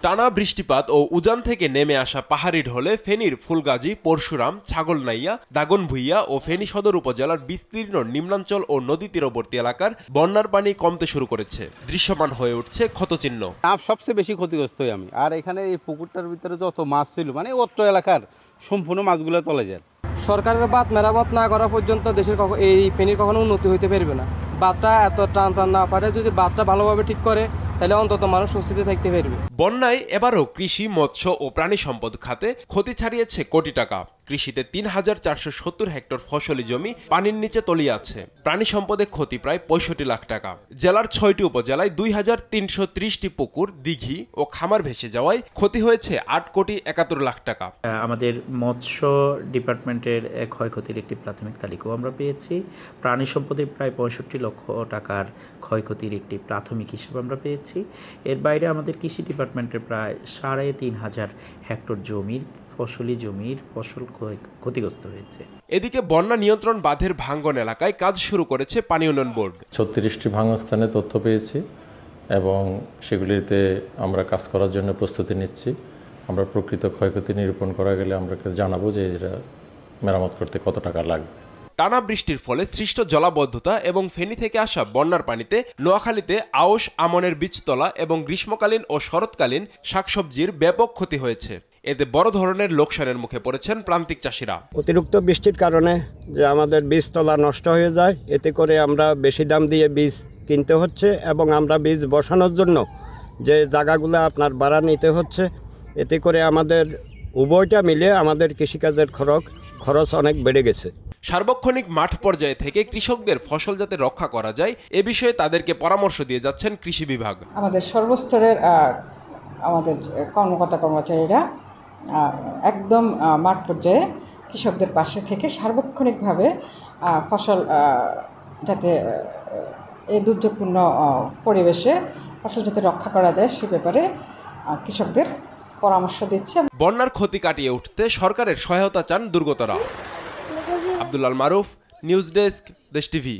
টানা বৃষ্টিপাত ও উজান থেকে নেমে আসা পাহাড়ি ঢলে ফেনীর ফুলগাজী, পরশুরাম, ছাগলনাইয়া, দাগনভূঞা ও ফেনী সদর উপজেলার বিস্তীর্ণ নিম্নাঞ্চল ও নদী তীরবর্তী এলাকার বন্যার পানি কমতে শুরু করেছে। দৃশ্যমান হয়ে উঠছে ক্ষতচিহ্ন। সবচেয়ে বেশি ক্ষতিগ্রস্ত হই আমি। আর এখানে এই পুকুরটার ভিতরে যত মাছ ছিল, মানে অত্র এলাকার সম্পূর্ণ মাছগুলো তলে যায়। সরকারের বাঁধ মেরামত না করা পর্যন্ত দেশের এই ফেনীর কখনো উন্নতি হইতে পারবে না। বাঁধটা এত টান না পারে, যদি বাঁধটা ভালোভাবে ঠিক করে তাহলে অন্তত মানুষ স্বস্তিতে থাকতে পারবে। বন্যায় এবারও কৃষি, মৎস্য ও প্রাণী সম্পদ খাতে ক্ষতি ছাড়িয়েছে কোটি টাকা। কৃষিতে ৩,৪৭০ হেক্টর ফসলি জমি পানির নিচে তলিয়ে আছে। প্রাণী সম্পদে ক্ষতি প্রায় ৬৫ লাখ টাকা। জেলার ৬টি উপজেলায় ২,৩৩০টি পুকুর, দিঘি ও খামার ভেসে যাওয়ায় ক্ষতি হয়েছে ৮,৭১,০০,০০০ টাকা। আমাদের মৎস্য ডিপার্টমেন্টের ক্ষয়ক্ষতির একটি প্রাথমিক তালিকাও আমরা পেয়েছি। প্রাণী সম্পদে প্রায় ৬৫ লক্ষ টাকার ক্ষয়ক্ষতির একটি প্রাথমিক হিসেব আমরা পেয়েছি। এর বাইরে আমাদের কৃষি ডিপার্টমেন্টের প্রায় ৩,৫০০ হেক্টর জমির ফসলি জমির ফসল ক্ষতিগ্রস্ত হয়েছে। এদিকে বন্যা নিয়ন্ত্রণ বাঁধের ভাঙ্গন এলাকায় কাজ শুরু করেছে পানি উন্নয়ন বোর্ড। ৩৬টি ভাঙ্গনস্থানে তথ্য পেয়েছি এবং সেগুলিতে আমরা কাজ করার জন্য প্রস্তুতি নিচ্ছি। আমরা প্রকৃত ক্ষয়ক্ষতি নিরূপণ করা গেলে আমরা জানাবো যে এটা মেরামত করতে কত টাকা লাগবে। টানা বৃষ্টির ফলে সৃষ্ট জলাবদ্ধতা এবং ফেনী থেকে আসা বন্যার পানিতে নোয়াখালীতে আউশ, আমনের বীজতলা এবং গ্রীষ্মকালীন ও শরৎকালীন শাকসবজির ব্যাপক ক্ষতি হয়েছে। এতে বড় ধরনের লোকসানের মুখে পড়েছেন প্রান্তিক চাষিরা। অতিরিক্ত বৃষ্টির কারণে যে আমাদের বীজতলা নষ্ট হয়ে যায়, এতে করে আমরা বেশি দাম দিয়ে বীজ কিনতে হচ্ছে এবং আমরা বীজ বসানোর জন্য যে জায়গাগুলো আপনার ভাড়া নিতে হচ্ছে, এতে করে আমাদের উভয়টা মিলে আমাদের কৃষিকাজের খরচ অনেক বেড়ে গেছে। সার্বক্ষণিক মাঠ পর্যায়ে থেকে কৃষকদের ফসল যাতে রক্ষা করা যায় এ বিষয়ে তাদেরকে পরামর্শ দিয়ে যাচ্ছেন কৃষি বিভাগ। আমাদের সর্বস্তরের আমাদের কর্মকর্তা কর্মচারীরা একদম মাঠ পর্যায়ে কৃষকদের পাশে থেকে সার্বক্ষণিকভাবে ফসল যাতে এই দুর্যোগপূর্ণ পরিবেশে ফসল যাতে রক্ষা করা যায় সে ব্যাপারে কৃষকদের পরামর্শ দিচ্ছে। বন্যার ক্ষতি কাটিয়ে উঠতে সরকারের সহায়তা চান দুর্গতরা। আব্দুল আল মারুফ, নিউজ ডেস্ক, দেশ টিভি।